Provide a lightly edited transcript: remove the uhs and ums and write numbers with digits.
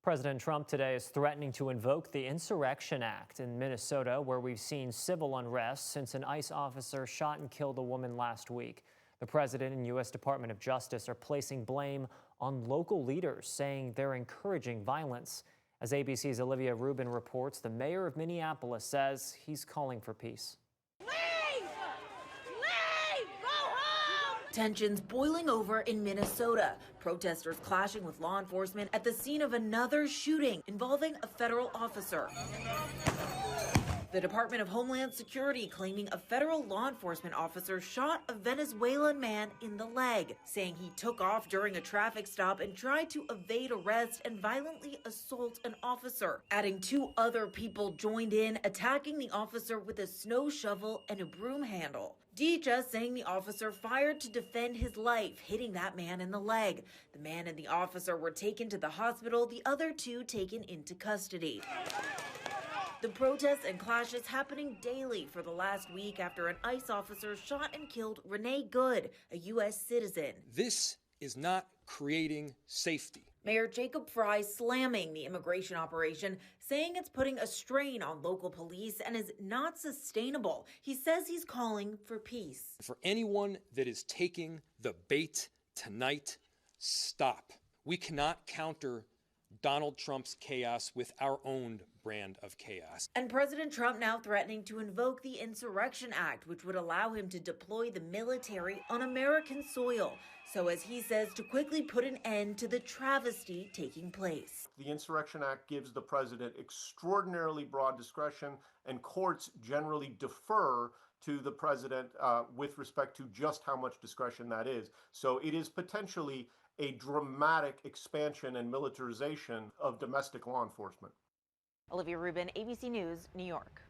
President Trump today is threatening to invoke the Insurrection Act in Minnesota, where we've seen civil unrest since an ICE officer shot and killed a woman last week. The president and U.S. Department of Justice are placing blame on local leaders, saying they're encouraging violence. As ABC's Olivia Rubin reports, the mayor of Minneapolis says he's calling for peace. Tensions boiling over in Minnesota. Protesters clashing with law enforcement at the scene of another shooting involving a federal officer. The Department of Homeland Security claiming a federal law enforcement officer shot a Venezuelan man in the leg, saying he took off during a traffic stop and tried to evade arrest and violently assault an officer. Adding 2 other people joined in, attacking the officer with a snow shovel and a broom handle. DHS saying the officer fired to defend his life, hitting that man in the leg. The man and the officer were taken to the hospital, the other 2 taken into custody. The protests and clashes happening daily for the last week after an ICE officer shot and killed Renee Good, a U.S. citizen. This is not creating safety. Mayor Jacob Fry slamming the immigration operation, saying it's putting a strain on local police and is not sustainable. He says he's calling for peace. For anyone that is taking the bait tonight, stop. We cannot counter Donald Trump's chaos with our own brand of chaos. And President Trump now threatening to invoke the Insurrection Act, which would allow him to deploy the military on American soil. So, as he says, to quickly put an end to the travesty taking place. The Insurrection Act gives the president extraordinarily broad discretion, and courts generally defer to the president with respect to just how much discretion that is. So it is potentially a dramatic expansion and militarization of domestic law enforcement. Olivia Rubin, ABC News, New York.